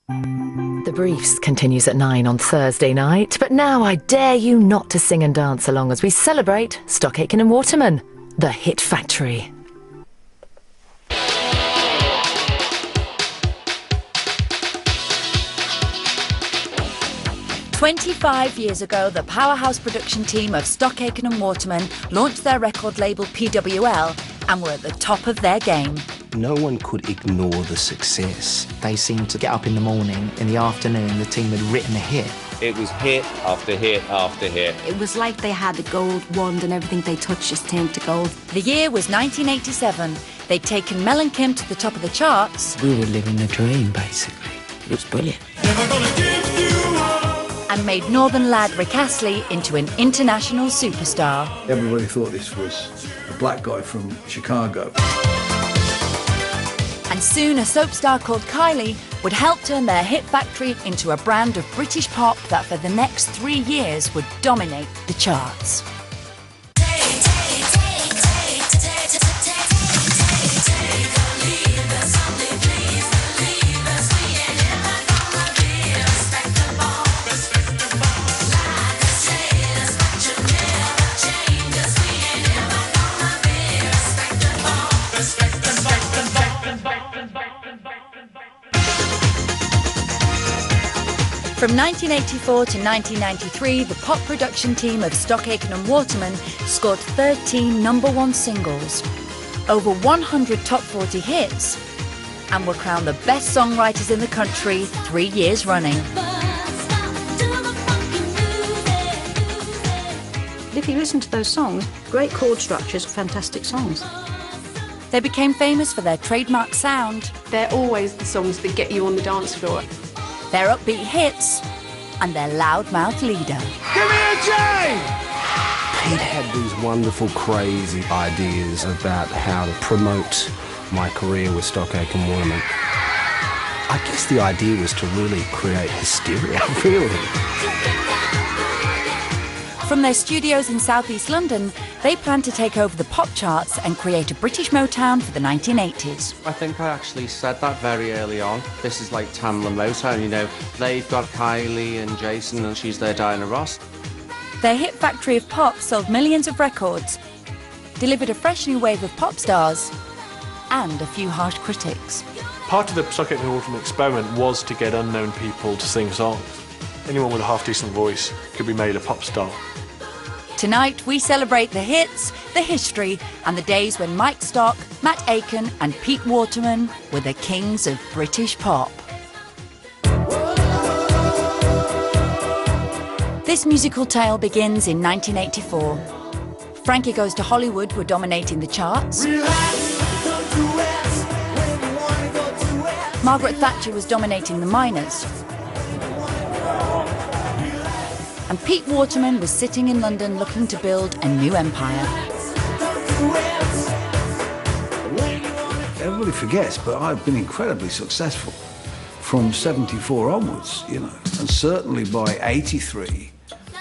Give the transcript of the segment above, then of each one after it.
The Briefs continues at 9 on Thursday night, but now I dare you not to sing and dance along as we celebrate Stock Aitken and Waterman, the hit factory. "25 years ago, the powerhouse production team of Stock Aitken and Waterman launched their record label PWL and were at the top of their game. No one could ignore the success. They seemed to get up in the morning, in the afternoon, the team had written a hit. It was hit after hit after hit. It was like they had a gold wand and everything they touched just turned to gold. The year was 1987. They'd taken Mel and Kim to the top of the charts. We were living the dream, basically. It was brilliant. And made northern lad Rick Astley into an international superstar. Everybody thought this was a black guy from Chicago. And soon a soap star called Kylie would help turn their hit factory into a brand of British pop that for the next 3 years would dominate the charts. From 1984 to 1993, the pop production team of Stock Aitken and Waterman scored 13 #1 singles, over 100 top 40 hits, and were crowned the best songwriters in the country 3 years running. If you listen to those songs, great chord structures, fantastic songs. They became famous for their trademark sound. They're always the songs that get you on the dance floor. Their upbeat hits, and their loudmouth leader. Give me a J! Pete had these wonderful, crazy ideas about how to promote my career with Stock Aitken Waterman. I guess the idea was to really create hysteria, really. From their studios in southeast London, they planned to take over the pop charts and create a British Motown for the 1980s. I think I actually said that very early on. This is like Tamla Motown, you know. They've got Kylie and Jason and she's their Diana Ross. Their hit factory of pop sold millions of records, delivered a fresh new wave of pop stars, and a few harsh critics. Part of the Stock Aitken Waterman experiment was to get unknown people to sing songs. Anyone with a half-decent voice could be made a pop star. Tonight, we celebrate the hits, the history, and the days when Mike Stock, Matt Aitken, and Pete Waterman were the kings of British pop. This musical tale begins in 1984. Frankie Goes to Hollywood were dominating the charts. Margaret Thatcher was dominating the minors. And Pete Waterman was sitting in London looking to build a new empire. Everybody forgets, but I've been incredibly successful from 74 onwards, you know. And certainly by 83,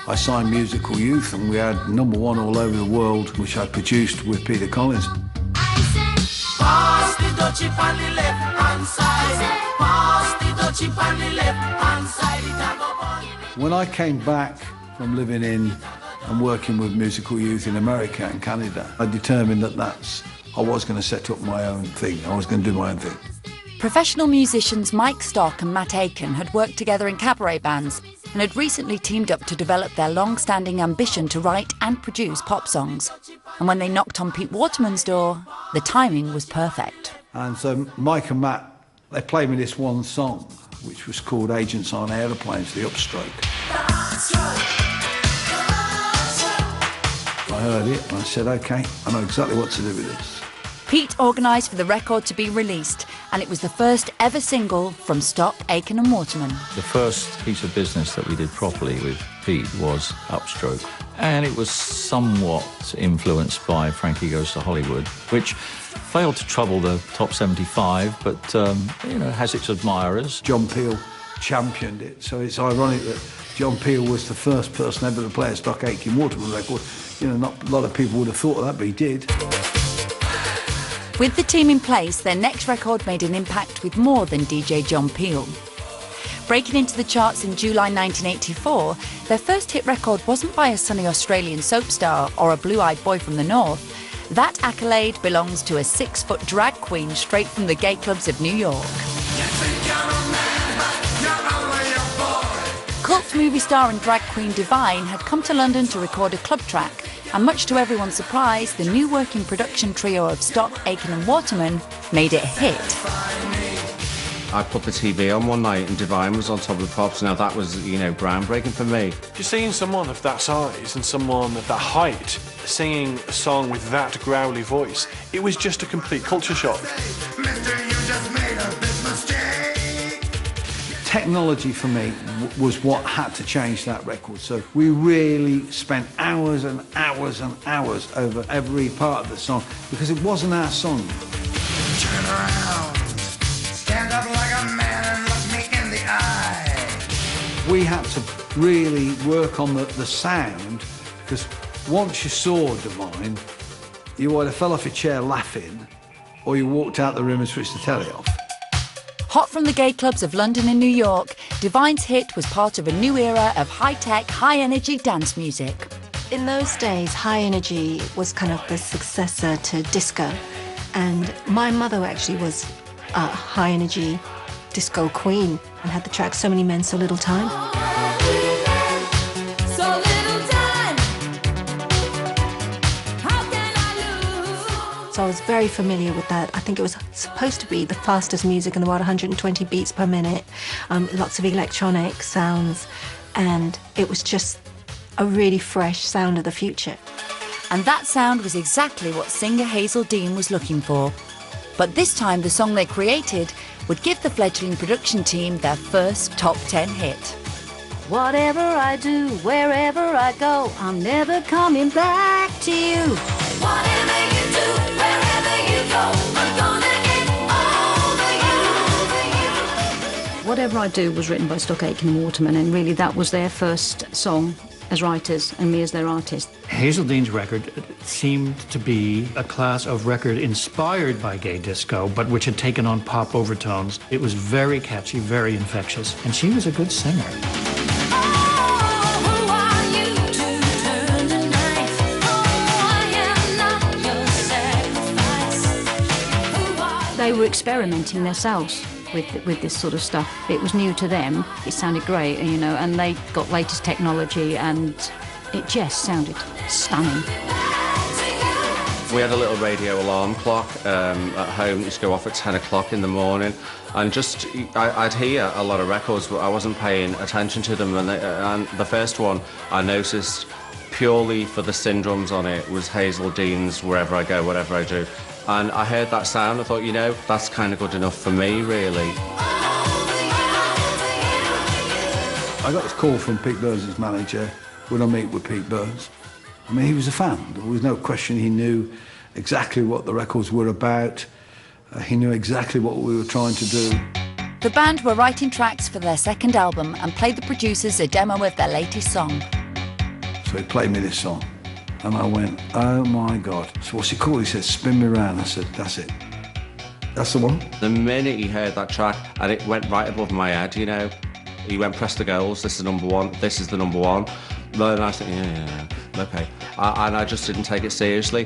I signed Musical Youth, and we had #1 all over the world, which I produced with Peter Collins. Pass the dutchie on the left hand side. Pass the dutchie on the left hand side. When I came back from living in and working with Musical Youth in America and Canada, I determined that I was going to set up my own thing. I was going to do my own thing. Professional musicians Mike Stock and Matt Aitken had worked together in cabaret bands and had recently teamed up to develop their long-standing ambition to write and produce pop songs. And when they knocked on Pete Waterman's door, the timing was perfect. And so Mike and Matt, they played me this one song, which was called Agents on Aeroplanes, the upstroke. I heard it and I said, OK, I know exactly what to do with this. Pete organised for the record to be released, and it was the first ever single from Stock Aitken and Waterman. The first piece of business that we did properly with Pete was Upstroke, and it was somewhat influenced by Frankie Goes to Hollywood, which failed to trouble the top 75, but you know, has its admirers. John Peel championed it, so it's ironic that John Peel was the first person ever to play a Stock Aitken Waterman record. You know, not a lot of people would have thought of that, but he did. With the team in place, their next record made an impact with more than DJ John Peel. Breaking into the charts in July 1984, their first hit record wasn't by a sunny Australian soap star or a blue-eyed boy from the north. That accolade belongs to a 6-foot drag queen straight from the gay clubs of New York. Cult movie star and drag queen Divine had come to London to record a club track, and much to everyone's surprise, the new working production trio of Stock, Aitken and Waterman made it a hit. I put the TV on one night and Divine was on top of the pops. Now that was, you know, groundbreaking for me. Just seeing someone of that size and someone of that height singing a song with that growly voice, it was just a complete culture shock. Technology for me was what had to change that record. So we really spent hours and hours and hours over every part of the song because it wasn't our song. Turn around, stand up like a man and look me in the eye. We had to really work on the sound because once you saw Divine, you either fell off your chair laughing or you walked out the room and switched the telly off. Hot from the gay clubs of London and New York, Divine's hit was part of a new era of high-tech, high-energy dance music. In those days, high energy was kind of the successor to disco. And my mother actually was a high energy disco queen and had the track So Many Men, So Little Time. So I was very familiar with that. I think it was supposed to be the fastest music in the world, 120 beats per minute, lots of electronic sounds, and it was just a really fresh sound of the future. And that sound was exactly what singer Hazel Dean was looking for. But this time the song they created would give the fledgling production team their first top 10 hit. Whatever I do, wherever I go, I'm never coming back to you. Whatever you do, wherever you go, I'm gonna get over you. Whatever I Do was written by Stock, Aitken and Waterman, and really that was their first song as writers and me as their artist. Hazel Dean's record seemed to be a class of record inspired by gay disco, but which had taken on pop overtones. It was very catchy, very infectious, and she was a good singer. They were experimenting themselves with this sort of stuff. It was new to them. It sounded great, you know, and they got latest technology and it just sounded stunning. We had a little radio alarm clock at home that used to go off at 10 o'clock in the morning, and just I'd hear a lot of records but I wasn't paying attention to them, and the first one I noticed purely for the syndromes on it was Hazel Dean's Wherever I Go, Whatever I Do. And I heard that sound, I thought, you know, that's kind of good enough for me, really. I got this call from Pete Burns' manager, would I meet with Pete Burns? I mean, he was a fan. There was no question he knew exactly what the records were about. He knew exactly what we were trying to do. The band were writing tracks for their second album and played the producers a demo of their latest song. So he played me this song. And I went, oh my God. So what's he called? He said, Spin Me Round. I said, that's it. That's the one. The minute he heard that track, and it went right above my head, you know. He went, press the goals, this is number one, this is the number one. And I said, yeah, okay. And I just didn't take it seriously.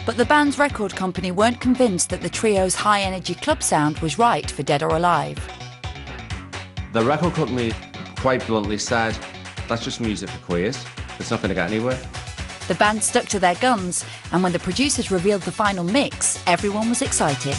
But the band's record company weren't convinced that the trio's high-energy club sound was right for Dead or Alive. The record company quite bluntly said, that's just music for queers. It's not going to get anywhere. The band stuck to their guns, and when the producers revealed the final mix, everyone was excited.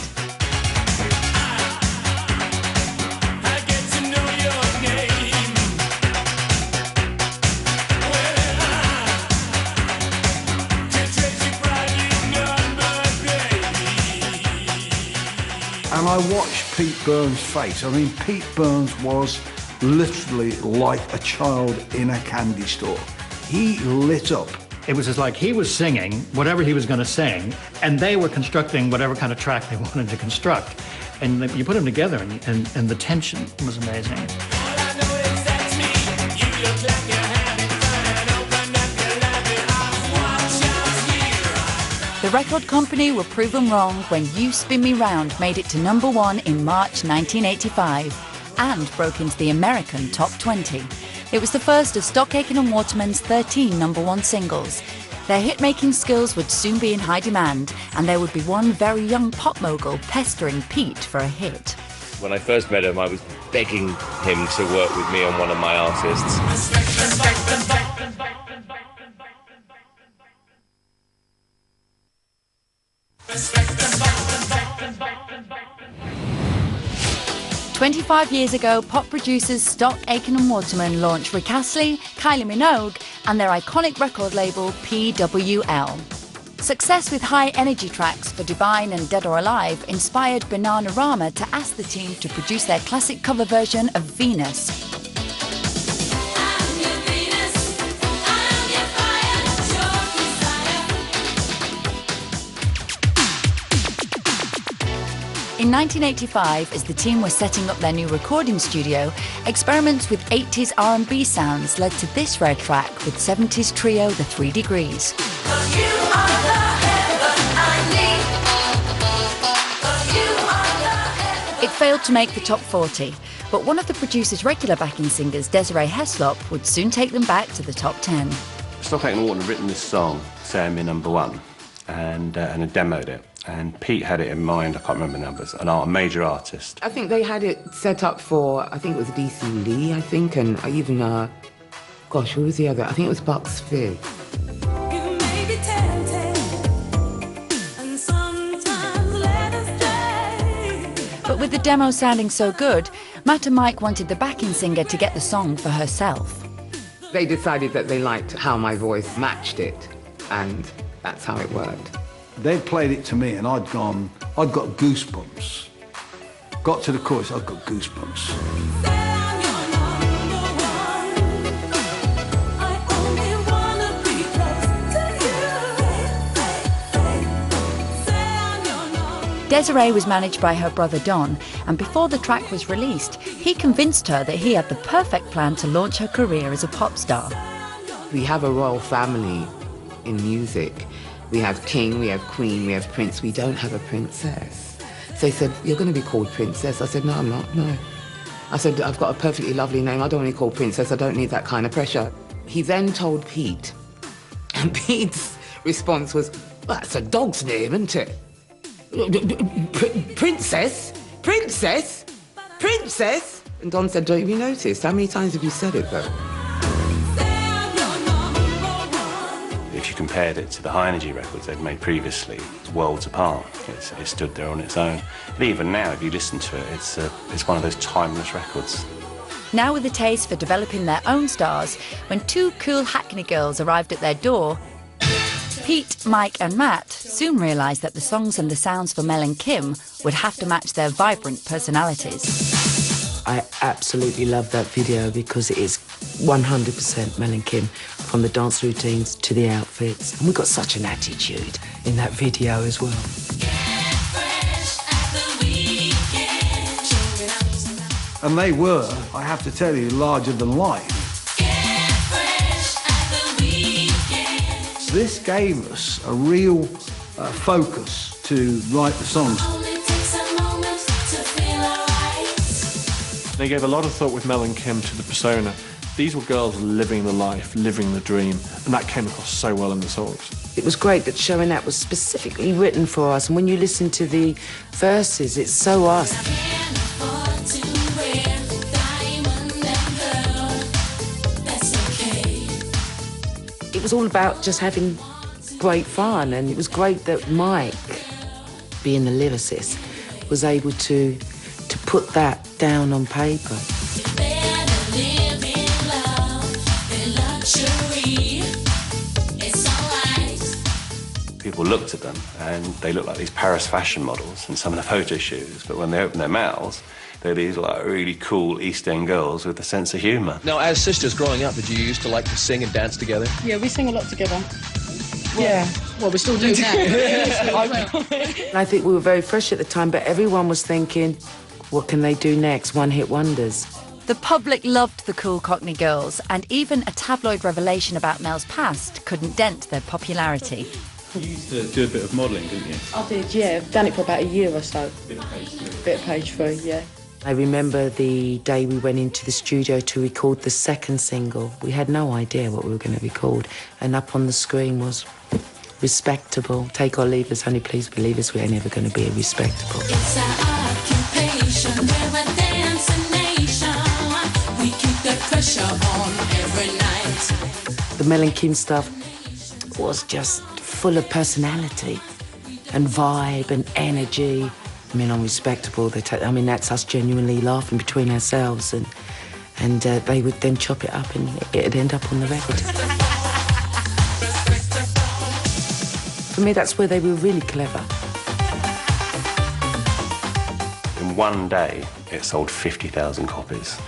And I watched Pete Burns' face. I mean, Pete Burns was literally like a child in a candy store. He lit up. It was just like he was singing whatever he was going to sing, and they were constructing whatever kind of track they wanted to construct. And you put them together, and the tension was amazing. The record company were proven wrong when You Spin Me Round made it to #1 in March 1985. and broke into the American top 20. It was the first of Stock Aitken and Waterman's 13 #1 singles. Their hit-making skills would soon be in high demand, and there would be one very young pop mogul pestering Pete for a hit. When I first met him, I was begging him to work with me on one of my artists. 25 years ago, pop producers Stock Aitken and Waterman launched Rick Astley, Kylie Minogue and their iconic record label PWL. Success with high-energy tracks for Divine and Dead or Alive inspired Bananarama to ask the team to produce their classic cover version of Venus. In 1985, as the team were setting up their new recording studio, experiments with 80s R&B sounds led to this rare track with 70s trio The 3 Degrees. It failed to make the top 40, but one of the producer's regular backing singers, Desiree Heslop, would soon take them back to the top 10. Stock Aitken and Waterman had written this song, saying we're #1, and had demoed it. And Pete had it in mind, I can't remember the numbers, a major artist. I think they had it set up for, I think it was DC Lee, I think, and even, gosh, who was the other? I think it was Bucks Fizz. But with the demo sounding so good, Matt and Mike wanted the backing singer to get the song for herself. They decided that they liked how my voice matched it, and that's how it worked. They'd played it to me and I'd got goosebumps. Got to the chorus, I'd got goosebumps. Desiree was managed by her brother Don, and before the track was released, he convinced her that he had the perfect plan to launch her career as a pop star. We have a royal family in music. We have king, we have queen, we have prince. We don't have a princess. So he said, you're going to be called princess. I said, no, I'm not, no. I said, I've got a perfectly lovely name. I don't want to be called princess. I don't need that kind of pressure. He then told Pete, and Pete's response was, well, that's a dog's name, isn't it? Princess? Princess? Princess? And Don said, don't you notice? How many times have you said it, though? If you compared it to the high-energy records they'd made previously, it's worlds apart. It stood there on its own. And even now, if you listen to it, it's one of those timeless records. Now with a taste for developing their own stars, when two cool Hackney girls arrived at their door, Pete, Mike and Matt soon realised that the songs and the sounds for Mel and Kim would have to match their vibrant personalities. I absolutely love that video because it is 100% Mel and Kim, from the dance routines to the outfits. And we got such an attitude in that video as well. And they were, I have to tell you, larger than life. This gave us a real focus to write the songs. They gave a lot of thought with Mel and Kim to the persona. These were girls living the life, living the dream, and that came across so well in the songs. It was great that Showing That was specifically written for us, and when you listen to the verses, it's so us. It was all about just having great fun, and it was great that Mike, being the lyricist, was able to put that down on paper. People looked at them and they looked like these Paris fashion models in some of the photo shoots, but when they opened their mouths, they're these like really cool East End girls with a sense of humour. Now, as sisters growing up, did you used to like to sing and dance together? Yeah, we sing a lot together. Yeah. Well, we still do now. And I think we were very fresh at the time, but everyone was thinking, what can they do next? One-hit wonders. The public loved the cool Cockney girls, and even a tabloid revelation about Mel's past couldn't dent their popularity. You used to do a bit of modelling, didn't you? I did, yeah. I've done it for about a year or so. Bit of page 3. Bit of page 3, yeah. I remember the day we went into the studio to record the second single. We had no idea what we were going to record, and up on the screen was respectable. Take or leave us, honey, please believe us, we ain't ever going to be respectable. It's our occupation, we're a dancing nation. We keep the pressure on every night. The Mel and Kim stuff was just full of personality and vibe and energy. I mean, on Respectable, that's us genuinely laughing between ourselves, and they would then chop it up and it'd end up on the record. For me, that's where they were really clever. In one day, it sold 50,000 copies,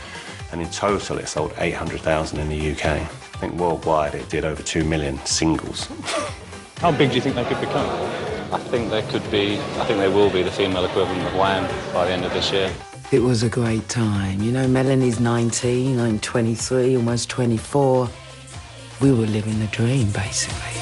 and in total, it sold 800,000 in the UK. I think worldwide, it did over 2 million singles. How big do you think they could become? I think they will be the female equivalent of Wham by the end of this year. It was a great time. You know, Melanie's 19, I'm 23, almost 24. We were living the dream, basically.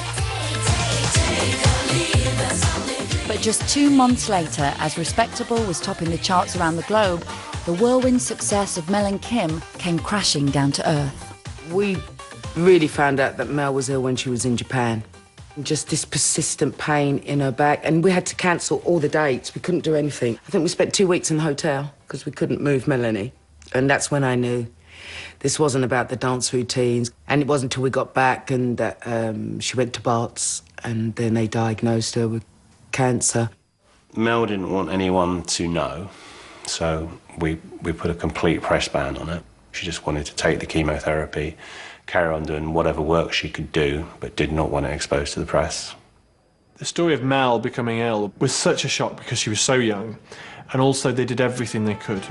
But just 2 months later, as Respectable was topping the charts around the globe, the whirlwind success of Mel and Kim came crashing down to earth. We really found out that Mel was ill when she was in Japan. Just this persistent pain in her back, and we had to cancel all the dates. We couldn't do anything. I think we spent 2 weeks in the hotel because we couldn't move Melanie. And that's when I knew this wasn't about the dance routines. And it wasn't until we got back and she went to Bart's, and then they diagnosed her with cancer. Mel didn't want anyone to know, so we put a complete press ban on it. She just wanted to take the chemotherapy, carry on doing whatever work she could do, but did not want it exposed to the press. The story of Mel becoming ill was such a shock because she was so young, and also they did everything they could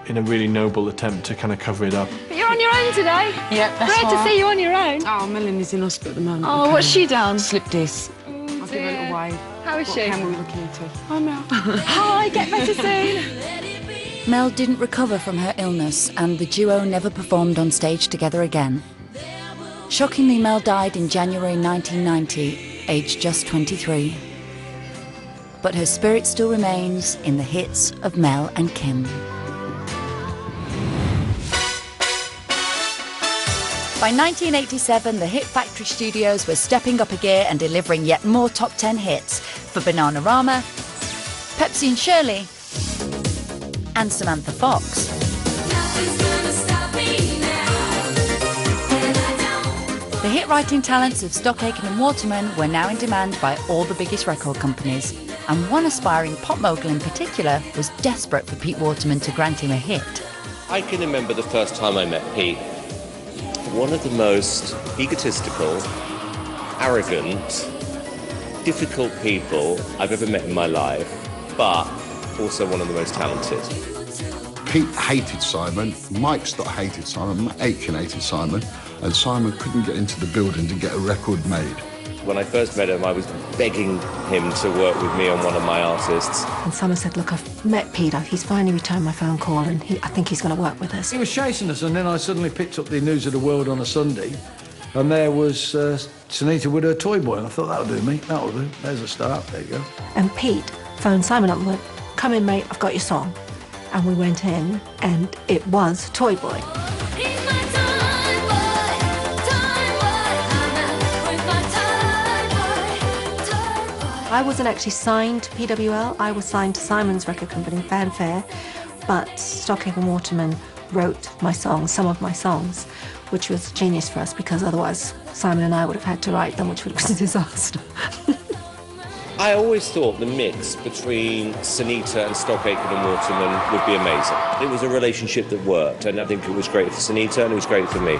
in a really noble attempt to kind of cover it up. But you're on your own today. Yep, that's Great to right. see you on your own. Oh, Melanie's in hospital at the moment. Oh, what's she done? Slip disc. I'll give her a little wave. How is What she? camera are we looking into? Hi, Mel. Hi, get better soon. Mel didn't recover from her illness, and the duo never performed on stage together again. Shockingly, Mel died in January 1990, aged just 23. But her spirit still remains in the hits of Mel and Kim. By 1987, the Hit Factory studios were stepping up a gear and delivering yet more top 10 hits for Bananarama, Pepsi and Shirley, and Samantha Fox. The hit-writing talents of Stock Aitken and Waterman were now in demand by all the biggest record companies, and one aspiring pop mogul in particular was desperate for Pete Waterman to grant him a hit. I can remember the first time I met Pete. One of the most egotistical, arrogant, difficult people I've ever met in my life, but also one of the most talented. Pete hated Simon, Mike Stott hated Simon, Aitken hated Simon, and Simon couldn't get into the building to get a record made. When I first met him, I was begging him to work with me on one of my artists. And Summer said, look, I've met Peter. He's finally returned my phone call, and I think he's going to work with us. He was chasing us, and then I suddenly picked up the News of the World on a Sunday, and there was Sunita with her toy boy, and I thought, that'll do me, that'll do. There's a start, there you go. And Pete phoned Simon up and went, come in, mate, I've got your song. And we went in, and it was Toy Boy. I wasn't actually signed to PWL. I was signed to Simon's record company, Fanfare, but Stock Aitken Waterman wrote my songs, some of my songs, which was genius for us because otherwise Simon and I would have had to write them, which would have been a disaster. I always thought the mix between Sunita and Stock Aitken and Waterman would be amazing. It was a relationship that worked, and I think it was great for Sunita and it was great for me.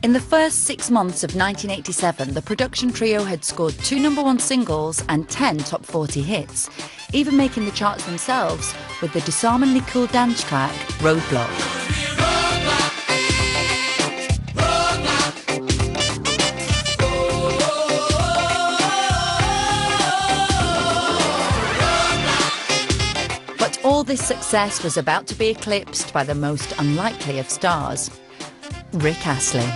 In the first 6 months of 1987, the production trio had scored 2 #1 singles and 10 top 40 hits, even making the charts themselves with the disarmingly cool dance track, Roadblock. But all this success was about to be eclipsed by the most unlikely of stars, Rick Astley.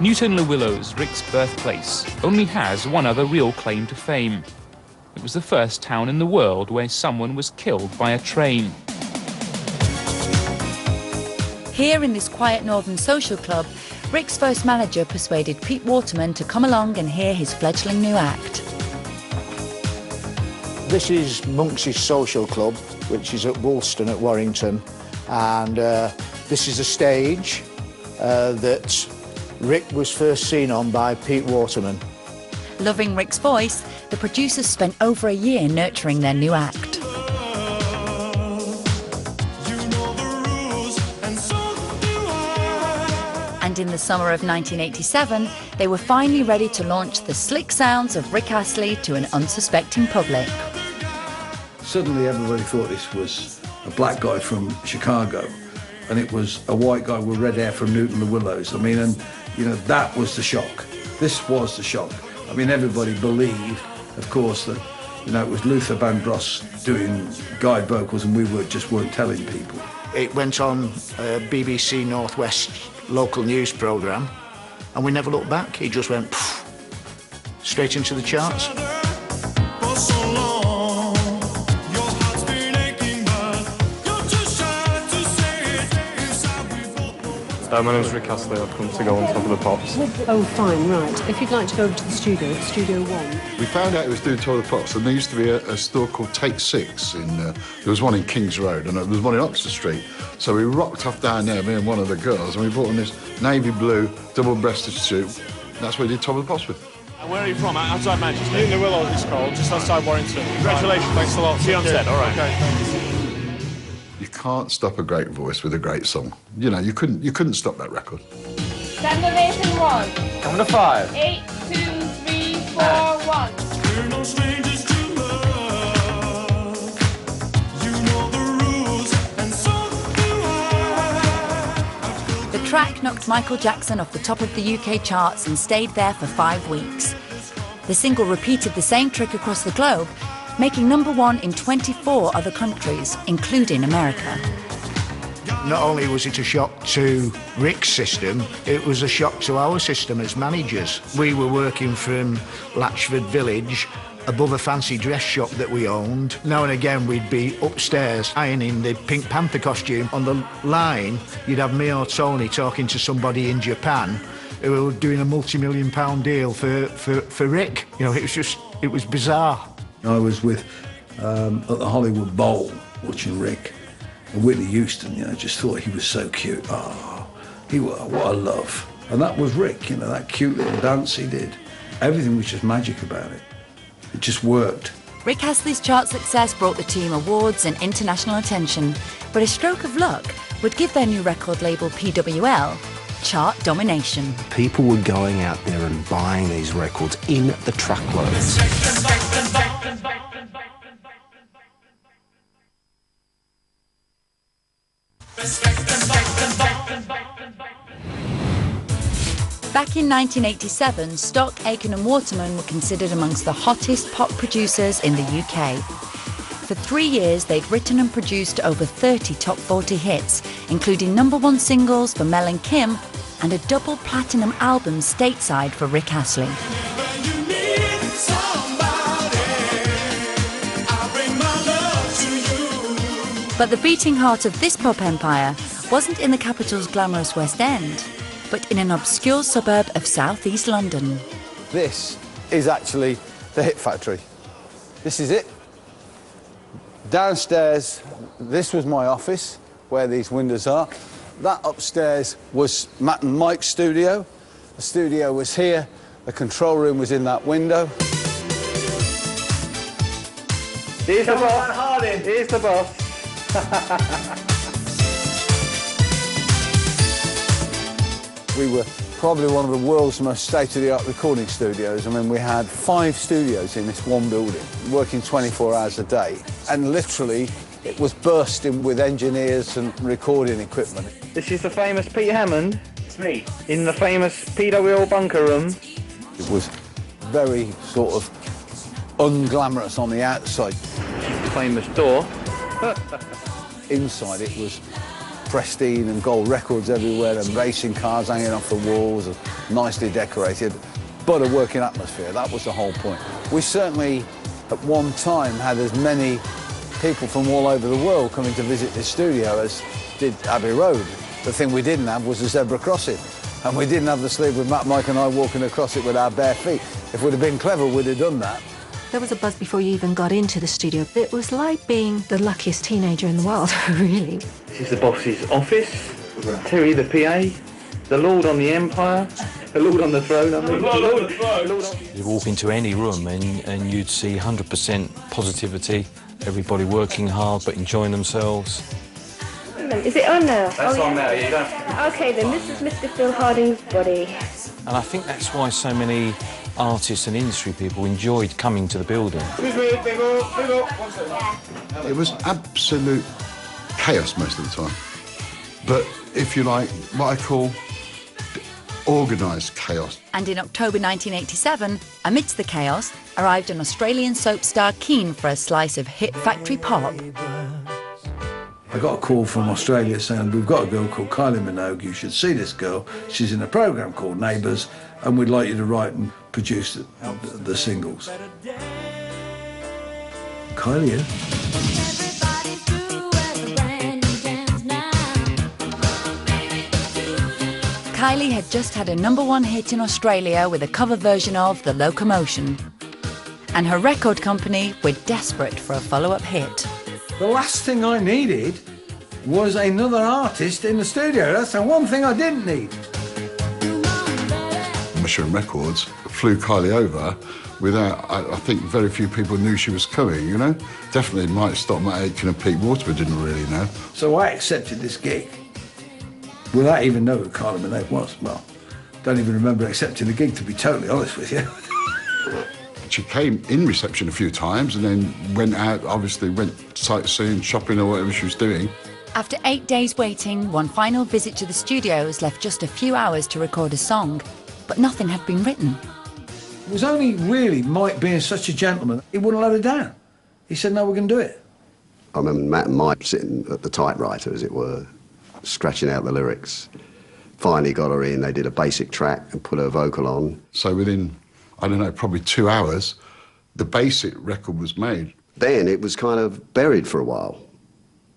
Newton Le Willow's, Rick's birthplace, only has one other real claim to fame. It was the first town in the world where someone was killed by a train. Here in this quiet northern social club, Rick's first manager persuaded Pete Waterman to come along and hear his fledgling new act. This is Monks' Social Club, which is at Woolston at Warrington, and this is a stage that Rick was first seen on by Pete Waterman. Loving Rick's voice, the producers spent over a year nurturing their new act. And in the summer of 1987, they were finally ready to launch the slick sounds of Rick Astley to an unsuspecting public. Suddenly everybody thought this was a black guy from Chicago, and it was a white guy with red hair from Newton the Willows. I mean, and you know, that was the shock. This was the shock. I mean, everybody believed, of course, that, you know, it was Luther Vandross doing guide vocals and we weren't telling people. It went on BBC Northwest local news programme, and we never looked back. He just went poof, straight into the charts. My name's Rick Astley. I've come to go on top of the Pops. Oh, fine, right. If you'd like to go over to the studio, it's Studio 1. We found out it was doing Top of the Pops, and there used to be a store called Take 6 in. There was one in Kings Road, and there was one in Oxford Street. So we rocked off down there, me and one of the girls, and we bought on this navy blue double-breasted suit. That's what we did Top of the Pops with. Where are you from? Outside Manchester. Newton the Willows, it's called, just outside Warrington. Congratulations. Thanks a lot. See you on set. All right. Okay, thanks. You can't stop a great voice with a great song. You know, you couldn't stop that record. Stand ovation 1. Coming to 5. 8, 2, 3, 4, 1. We're no strangers to love. You know the rules, and so do I. The track knocked Michael Jackson off the top of the UK charts and stayed there for 5 weeks. The single repeated the same trick across the globe, making #1 in 24 other countries, including America. Not only was it a shock to Rick's system, it was a shock to our system as managers. We were working from Latchford Village, above a fancy dress shop that we owned. Now and again we'd be upstairs ironing the Pink Panther costume. On the line, you'd have me or Tony talking to somebody in Japan who were doing a multi-million-pound deal for Rick. You know, it was bizarre. I was with, at the Hollywood Bowl, watching Rick, and Whitney Houston, you know, just thought he was so cute. Oh, what a love. And that was Rick, you know, that cute little dance he did. Everything was just magic about it. It just worked. Rick Astley's chart success brought the team awards and international attention, but a stroke of luck would give their new record label PWL chart domination. People were going out there and buying these records in the truckloads. Back in 1987, Stock, Aitken and Waterman were considered amongst the hottest pop producers in the UK. For 3 years, they'd written and produced over 30 top 40 hits, including #1 singles for Mel and Kim and a double platinum album stateside for Rick Astley. But the beating heart of this pop empire wasn't in the capital's glamorous West End, but in an obscure suburb of southeast London. This is actually the Hit Factory. This is it. Downstairs, this was my office, where these windows are. That upstairs was Matt and Mike's studio. The studio was here. The control room was in that window. Here's the boss. Here's the boss. We were probably one of the world's most state-of-the-art recording studios. I mean, we had 5 studios in this one building, working 24 hours a day. And literally, it was bursting with engineers and recording equipment. This is the famous Peter Hammond. It's me. In the famous PWL bunker room. It was very sort of unglamorous on the outside. The famous door. Inside it was pristine and gold records everywhere and racing cars hanging off the walls and nicely decorated, but a working atmosphere. That was the whole point. We certainly at one time had as many people from all over the world coming to visit this studio as did Abbey Road. The thing we didn't have was a zebra crossing, and we didn't have the sleeve with Matt, Mike and I walking across it with our bare feet. If we'd have been clever, we'd have done that. There was a buzz before you even got into the studio. It was like being the luckiest teenager in the world, really. This is the boss's office. Terry the PA. The Lord on the Empire. The Lord on the throne, I mean. You walk into any room and you'd see 100% positivity, everybody working hard but enjoying themselves. Is it on now? That's on now, yeah. Okay, then this is Mr. Phil Harding's body. And I think that's why so many artists and industry people enjoyed coming to the building. It was absolute chaos most of the time. But if you like, what I call organised chaos. And in October 1987, amidst the chaos, arrived an Australian soap star keen for a slice of hit factory pop. I got a call from Australia saying, we've got a girl called Kylie Minogue, you should see this girl. She's in a programme called Neighbours, and we'd like you to write and produce the singles. Kylie, yeah? Kylie had just had a #1 hit in Australia with a cover version of The Locomotion. And her record company were desperate for a follow-up hit. The last thing I needed was another artist in the studio. That's the one thing I didn't need. Mushroom Records flew Kylie over without, I think very few people knew she was coming, you know? Definitely Mike Stockman, Aitken and Pete Waterman didn't really know. So I accepted this gig without even knowing who Kylie Minogue was. Well, don't even remember accepting the gig, to be totally honest with you. She came in reception a few times and then went out, obviously went sightseeing, shopping or whatever she was doing. After 8 days waiting, one final visit to the studios left just a few hours to record a song, but nothing had been written. It was only really Mike being such a gentleman, he wouldn't let her down. He said, no, we're going to do it. I remember Matt and Mike sitting at the typewriter, as it were, scratching out the lyrics. Finally got her in, they did a basic track and put her vocal on. So within, I don't know, probably 2 hours, the basic record was made. Then it was kind of buried for a while.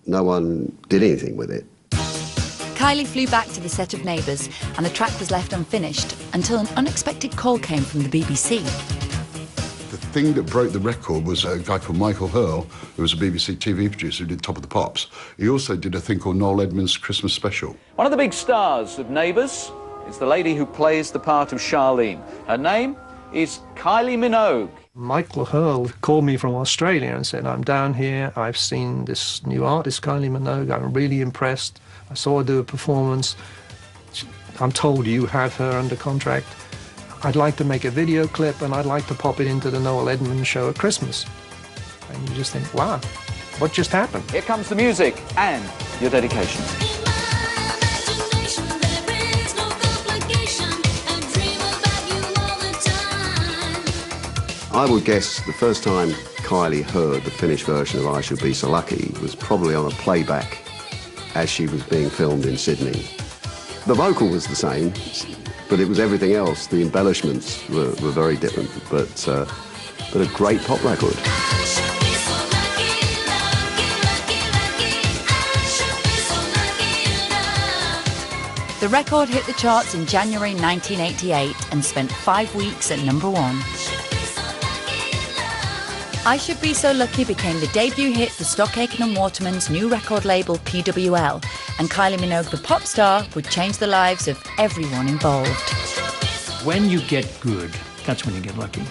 No one did anything with it. Kylie flew back to the set of Neighbours and the track was left unfinished until an unexpected call came from the BBC. The thing that broke the record was a guy called Michael Hurl, who was a BBC TV producer who did Top of the Pops. He also did a thing called Noel Edmonds' Christmas Special. One of the big stars of Neighbours is the lady who plays the part of Charlene. Her name is Kylie Minogue. Michael Hurl called me from Australia and said, I'm down here, I've seen this new artist, Kylie Minogue, I'm really impressed. I saw her do a performance. I'm told you have her under contract. I'd like to make a video clip and I'd like to pop it into the Noel Edmonds show at Christmas. And you just think, wow, what just happened? Here comes the music and your dedication. I would guess the first time Kylie heard the finished version of I Should Be So Lucky was probably on a playback as she was being filmed in Sydney. The vocal was the same, but it was everything else. The embellishments were very different, but a great pop record. The record hit the charts in January 1988 and spent 5 weeks at #1. I Should Be So Lucky became the debut hit for Stock Aitken and Waterman's new record label PWL, and Kylie Minogue, the pop star, would change the lives of everyone involved. When you get good, that's when you get lucky.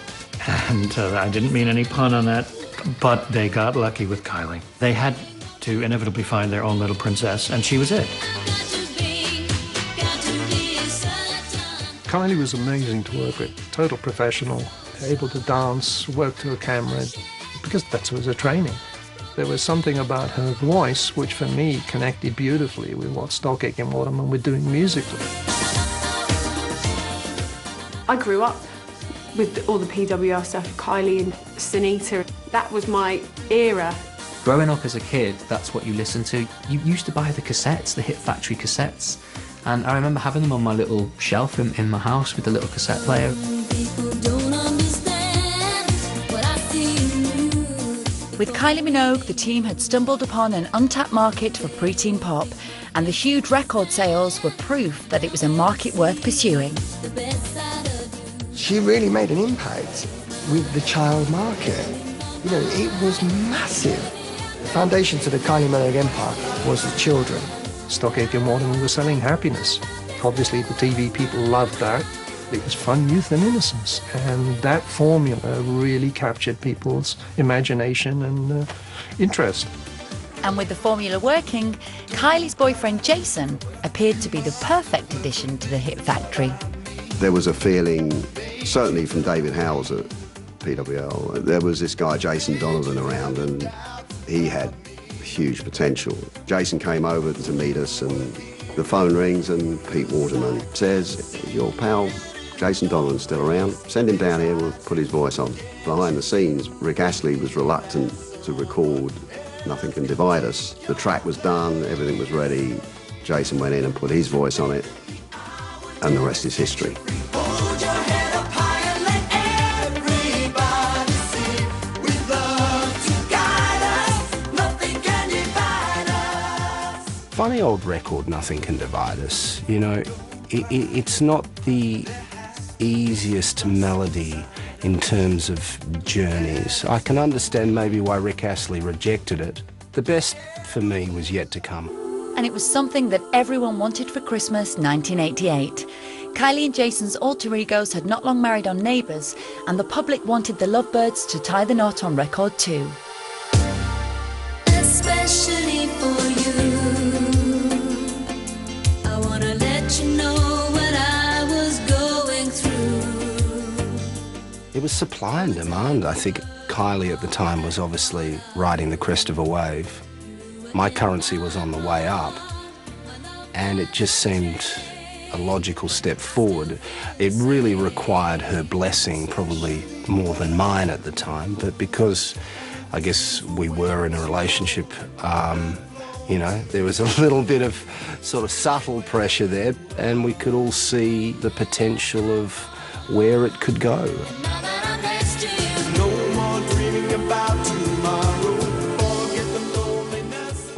And I didn't mean any pun on that, but they got lucky with Kylie. They had to inevitably find their own little princess, and she was it. Kylie was amazing to work with, total professional, able to dance, work to a camera, because that was her training. There was something about her voice which for me connected beautifully with what Stock Aitken and Waterman were doing musically. I grew up with all the PWL stuff, Kylie and Sunita. That was my era. Growing up as a kid, that's what you listened to. You used to buy the cassettes, the Hit Factory cassettes, and I remember having them on my little shelf in my house with the little cassette player. People don't understand what I see in With Kylie Minogue, the team had stumbled upon an untapped market for preteen pop, and the huge record sales were proof that it was a market worth pursuing. She really made an impact with the child market. You know, it was massive. The foundation to the Kylie Minogue empire was the children. Stock Aitken Waterman was selling happiness. Obviously, the TV people loved that. It was fun, youth and innocence. And that formula really captured people's imagination and interest. And with the formula working, Kylie's boyfriend Jason appeared to be the perfect addition to the hit factory. There was a feeling, certainly from David Howells at PWL, there was this guy Jason Donovan around, and he had huge potential. Jason came over to meet us, and the phone rings and Pete Waterman says, "Your pal Jason Donovan's still around. Send him down here, we'll put his voice on." Behind the scenes, Rick Astley was reluctant to record Nothing Can Divide Us. The track was done, everything was ready. Jason went in and put his voice on it, and the rest is history. Funny old record, Nothing Can Divide Us. You know, it's not the easiest melody in terms of journeys. I can understand maybe why Rick Astley rejected it. The best for me was yet to come. And it was something that everyone wanted for Christmas 1988. Kylie and Jason's alter egos had not long married on Neighbours, and the public wanted the Lovebirds to tie the knot on record too. Especially for you, I wanna let you know what I was going through. It was supply and demand. I think Kylie at the time was obviously riding the crest of a wave. My currency was on the way up, and it just seemed a logical step forward. It really required her blessing, probably more than mine at the time, but because I guess we were in a relationship, you know, there was a little bit of sort of subtle pressure there, and we could all see the potential of where it could go.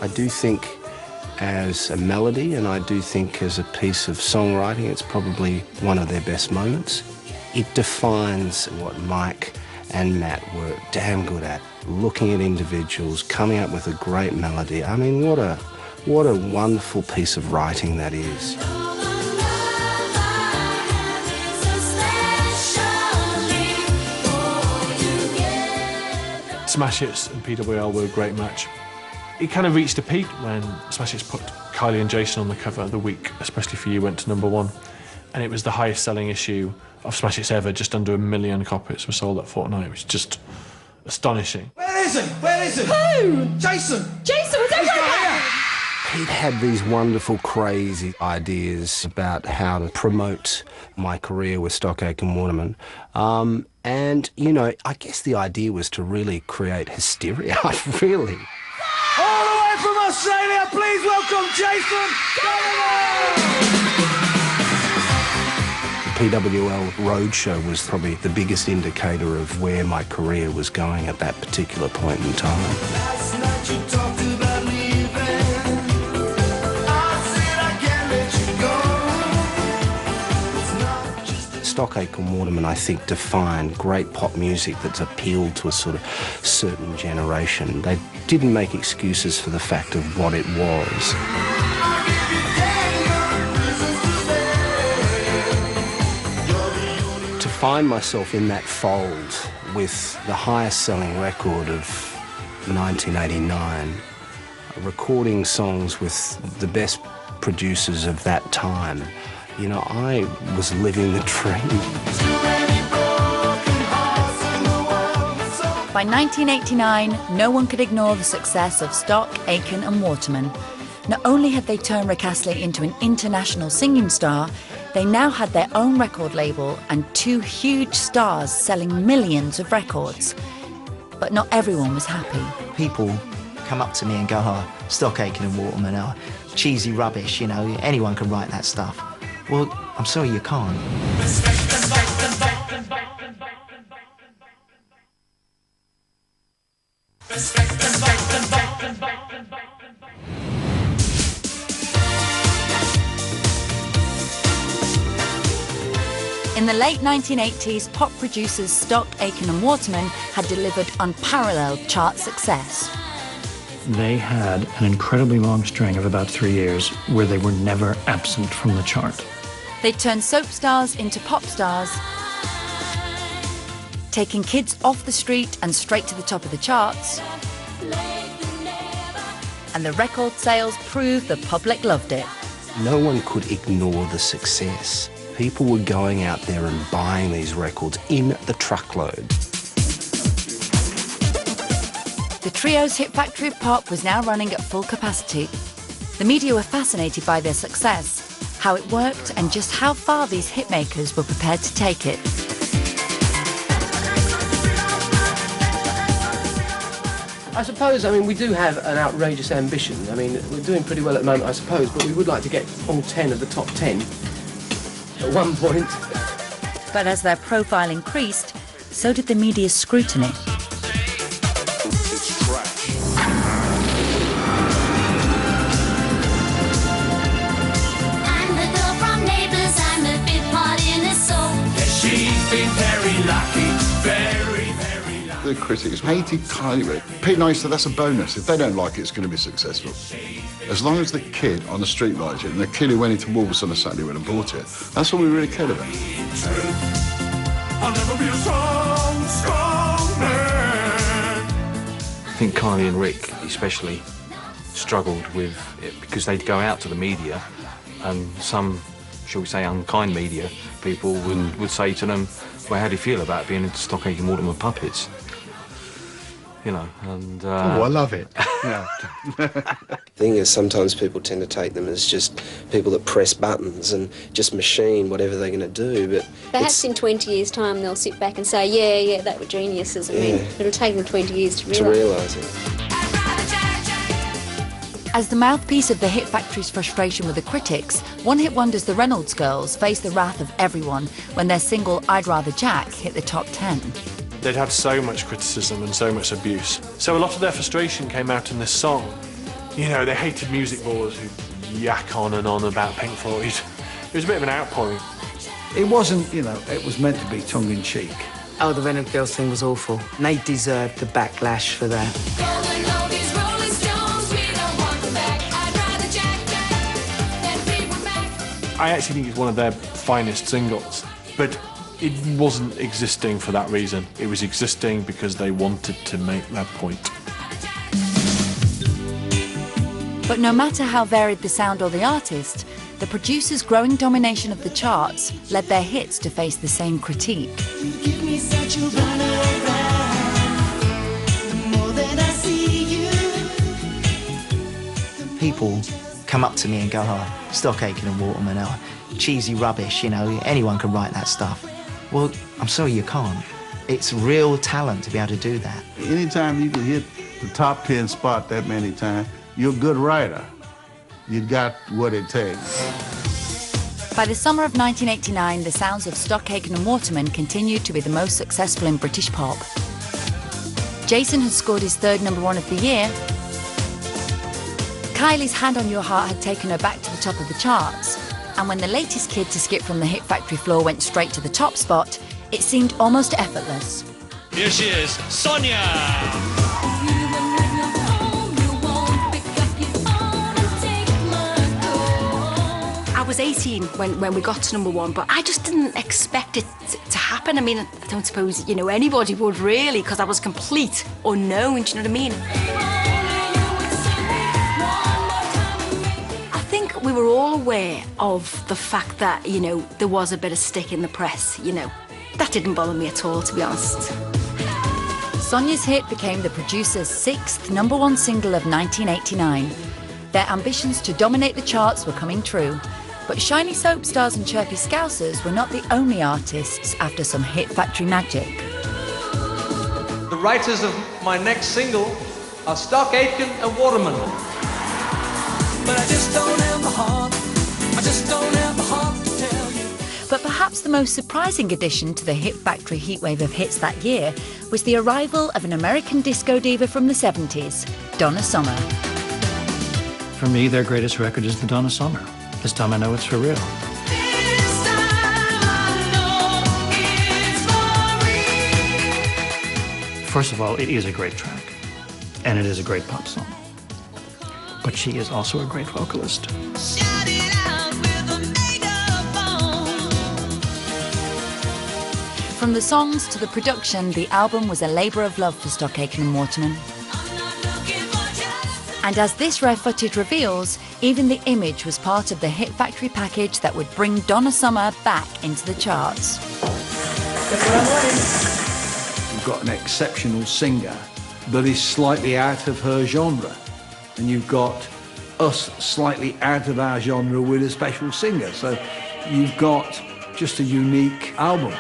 I do think as a melody, and I do think as a piece of songwriting, it's probably one of their best moments. It defines what Mike and Matt were damn good at, looking at individuals, coming up with a great melody. I mean, what a wonderful piece of writing that is. Smash Hits and PWL were a great match. It kind of reached a peak when Smash Hits put Kylie and Jason on the cover. The Week, especially for You, went to #1, and it was the highest selling issue of Smash Hits ever. Just under 1 million copies were sold that fortnight, which is just astonishing. Where is he? Where is he? Who? Jason! Jason was everywhere! Pete had these wonderful, crazy ideas about how to promote my career with Stock Aitken Waterman. And, you know, I guess the idea was to really create hysteria, really. All the way from Australia, please welcome Jason The PWL Roadshow was probably the biggest indicator of where my career was going at that particular point in time. Last night you talked about leaving. I said I can't let you go. Stock Aitken Waterman, I think, defined great pop music that's appealed to a sort of certain generation. They didn't make excuses for the fact of what it was. To find myself in that fold with the highest selling record of 1989, recording songs with the best producers of that time, you know, I was living the dream. By 1989, no one could ignore the success of Stock, Aitken and Waterman. Not only had they turned Rick Astley into an international singing star, they now had their own record label and 2 huge stars selling millions of records. But not everyone was happy. People come up to me and go, "Oh, Stock Aitken and Waterman are cheesy rubbish, you know, anyone can write that stuff." Well, I'm sorry, you can't. Respect. In the late 1980s, pop producers Stock, Aitken and Waterman had delivered unparalleled chart success. They had an incredibly long string of about 3 years where they were never absent from the chart. They turned soap stars into pop stars, taking kids off the street and straight to the top of the charts. And the record sales proved the public loved it. No one could ignore the success. People were going out there and buying these records in the truckload. The trio's hit factory of pop was now running at full capacity. The media were fascinated by their success, how it worked, and just how far these hitmakers were prepared to take it. I suppose, we do have an outrageous ambition. We're doing pretty well at the moment, I suppose, but we would like to get all 10 of the top 10 at one point. But as their profile increased, so did the media's scrutiny. The critics hated Kylie. Pete Knight said that's a bonus. If they don't like it, it's going to be successful. As long as the kid on the street likes it, and the kid who went into Wolves on a Saturday would have bought it, that's all we really cared about. I'll never be a strong man. I think Kylie and Rick especially struggled with it because they'd go out to the media and some, shall we say, unkind media people would say to them, well, how do you feel about being into Stock, Aitken, Waterman puppets? You know, and... Oh, I love it. Yeah. The thing is, sometimes people tend to take them as just people that press buttons and just machine whatever they're going to do, but perhaps in 20 years' time they'll sit back and say, yeah, they were geniuses. It'll take them 20 years to realise it. As the mouthpiece of the Hit Factory's frustration with the critics, one-hit wonders the Reynolds Girls faced the wrath of everyone when their single I'd Rather Jack hit the top 10. They'd had so much criticism and so much abuse. So a lot of their frustration came out in this song. You know, they hated music bores who yak on and on about Pink Floyd. It was a bit of an outpouring. It wasn't, it was meant to be tongue-in-cheek. Oh, the Reynolds Girls thing was awful. And they deserved the backlash for that. I actually think it's one of their finest singles, but it wasn't existing for that reason. It was existing because they wanted to make that point. But no matter how varied the sound or the artist, the producers' growing domination of the charts led their hits to face the same critique. People come up to me and go, oh, Stock, Aitken and Waterman are cheesy rubbish, anyone can write that stuff. Well, I'm sorry you can't. It's real talent to be able to do that. Anytime you can hit the top 10 spot that many times, you're a good writer. You got what it takes. By the summer of 1989, the sounds of Stock, Aitken and Waterman continued to be the most successful in British pop. Jason had scored his third #1 of the year. Kylie's Hand on Your Heart had taken her back to the top of the charts. And when the latest kid to skip from the Hit Factory floor went straight to the top spot, it seemed almost effortless. Here she is, Sonia! I was 18 when we got to #1, but I just didn't expect it to happen. I don't suppose, anybody would really, because I was complete unknown, do you know what I mean? I think we were all aware of the fact that, there was a bit of stick in the press, That didn't bother me at all, to be honest. Sonia's hit became the producer's 6th #1 single of 1989. Their ambitions to dominate the charts were coming true. But shiny soap stars and chirpy scousers were not the only artists after some Hit Factory magic. The writers of my next single are Stock, Aitken and Waterman. But I just don't have the heart. I just don't have the heart to tell you. But perhaps the most surprising addition to the Hit Factory heatwave of hits that year was the arrival of an American disco diva from the 70s, Donna Summer. For me, their greatest record is the Donna Summer. This time I know it's for real. This time I know First of all, it is a great track, and it is a great pop song. But she is also a great vocalist. From the songs to the production, the album was a labour of love for Stock Aitken and Waterman. And as this rare footage reveals, even the image was part of the Hit Factory package that would bring Donna Summer back into the charts. You've got an exceptional singer that is slightly out of her genre, and you've got us slightly out of our genre with a special singer. So you've got just a unique album.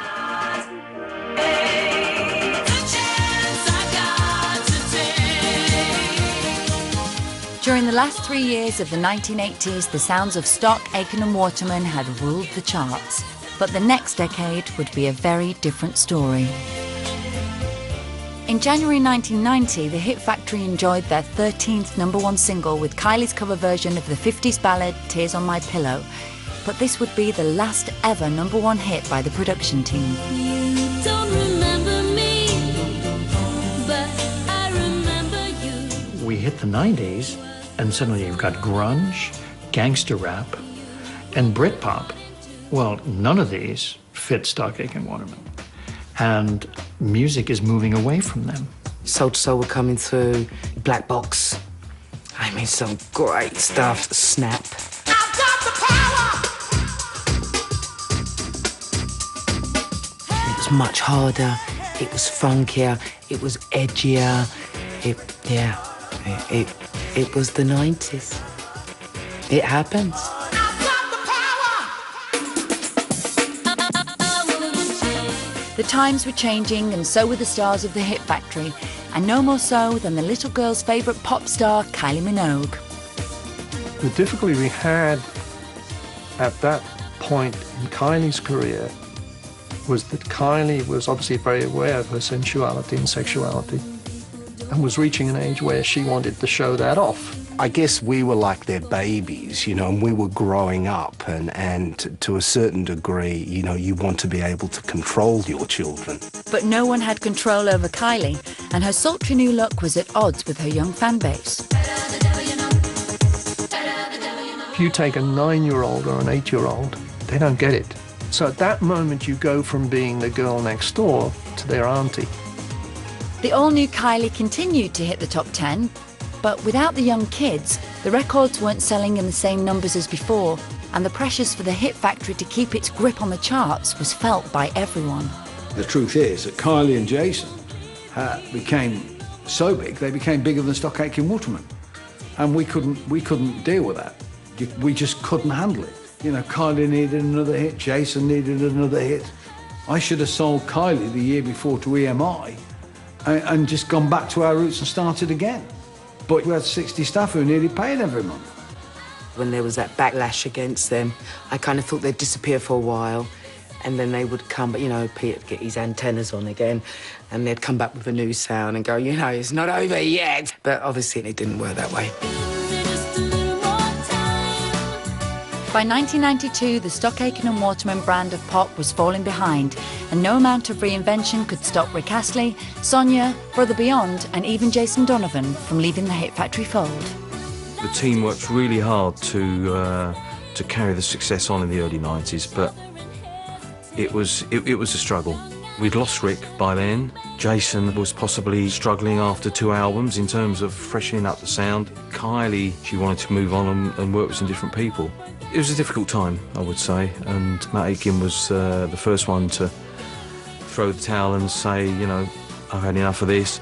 During the last 3 years of the 1980s, the sounds of Stock, Aitken and Waterman had ruled the charts. But the next decade would be a very different story. In January 1990, the Hit Factory enjoyed their 13th #1 single with Kylie's cover version of the 50s ballad Tears on My Pillow. But this would be the last ever #1 hit by the production team. You don't remember me, but I remember you. We hit the 90s, and suddenly you've got grunge, gangster rap, and Britpop. Well, none of these fit Stock Aitken Waterman. And music is moving away from them. Soul to Soul were coming through, Black Box. I mean, some great stuff. Snap. It was much harder, it was funkier, it was edgier. It was the 90s. It happens. The times were changing, and so were the stars of the Hit Factory, and no more so than the little girl's favourite pop star, Kylie Minogue. The difficulty we had at that point in Kylie's career was that Kylie was obviously very aware of her sensuality and sexuality, and was reaching an age where she wanted to show that off. I guess we were like their babies, you know, and we were growing up, and to a certain degree, you know, you want to be able to control your children. But no one had control over Kylie, and her sultry new look was at odds with her young fan base. If you take a 9-year-old or an 8-year-old, they don't get it. So at that moment, you go from being the girl next door to their auntie. The all-new Kylie continued to hit the top 10, but without the young kids, the records weren't selling in the same numbers as before, and the pressures for the Hit Factory to keep its grip on the charts was felt by everyone. The truth is that Kylie and Jason became so big, they became bigger than Stock Aitken Waterman. And we couldn't deal with that. We just couldn't handle it. You know, Kylie needed another hit, Jason needed another hit. I should have sold Kylie the year before to EMI and just gone back to our roots and started again. But we had 60 staff who nearly paid every month. When there was that backlash against them, I kind of thought they'd disappear for a while, and then they would come, but you know, Pete would get his antennas on again, and they'd come back with a new sound and go, you know, it's not over yet. But obviously it didn't work that way. By 1992, the Stock Aitken and Waterman brand of pop was falling behind, and no amount of reinvention could stop Rick Astley, Sonia, Brother Beyond, and even Jason Donovan from leaving the Hit Factory fold. The team worked really hard to carry the success on in the early 90s, but it was a struggle. We'd lost Rick by then. Jason was possibly struggling after 2 albums in terms of freshening up the sound. Kylie, she wanted to move on and work with some different people. It was a difficult time, I would say, and Matt Aitken was the first one to throw the towel and say, you know, I've had enough of this.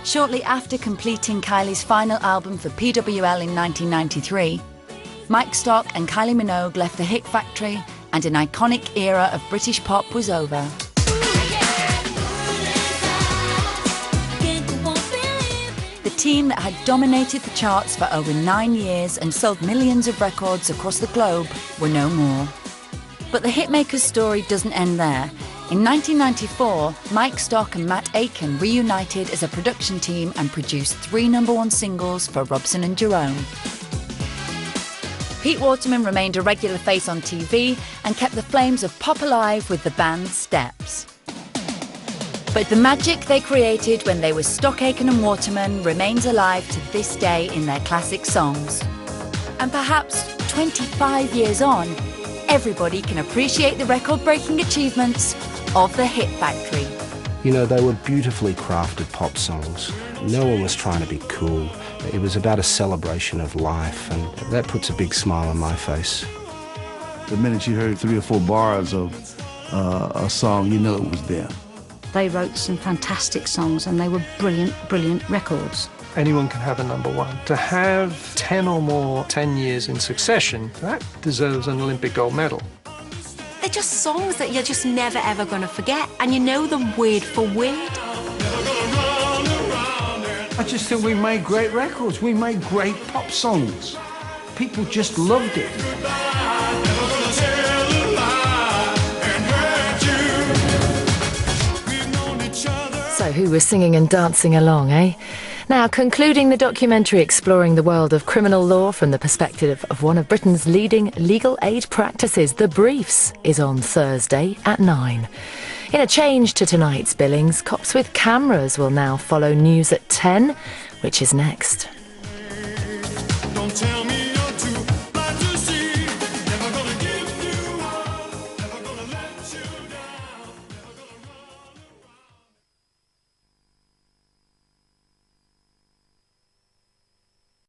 Shortly after completing Kylie's final album for PWL in 1993, Mike Stock and Kylie Minogue left the Hit Factory, and an iconic era of British pop was over. The team that had dominated the charts for over 9 years and sold millions of records across the globe were no more. But the hitmakers' story doesn't end there. In 1994, Mike Stock and Matt Aitken reunited as a production team and produced 3 #1 singles for Robson and Jerome. Pete Waterman remained a regular face on TV and kept the flames of pop alive with the band's Steps. But the magic they created when they were Stock Aitken and Waterman remains alive to this day in their classic songs. And perhaps 25 years on, everybody can appreciate the record-breaking achievements of the Hit Factory. You know, they were beautifully crafted pop songs. No one was trying to be cool. It was about a celebration of life, and that puts a big smile on my face. The minute you heard 3 or 4 bars of a song, you know it was them. They wrote some fantastic songs and they were brilliant, brilliant records. Anyone can have a number one. To have 10 or more 10 years in succession, that deserves an Olympic gold medal. They're just songs that you're just never ever going to forget, and you know them word for word. I just think we made great records. We made great pop songs. People just loved it. So who was singing and dancing along, eh? Now, concluding the documentary exploring the world of criminal law from the perspective of one of Britain's leading legal aid practices, The Briefs, is on Thursday at 9. In a change to tonight's billings, Cops with Cameras will now follow news at 10, which is next.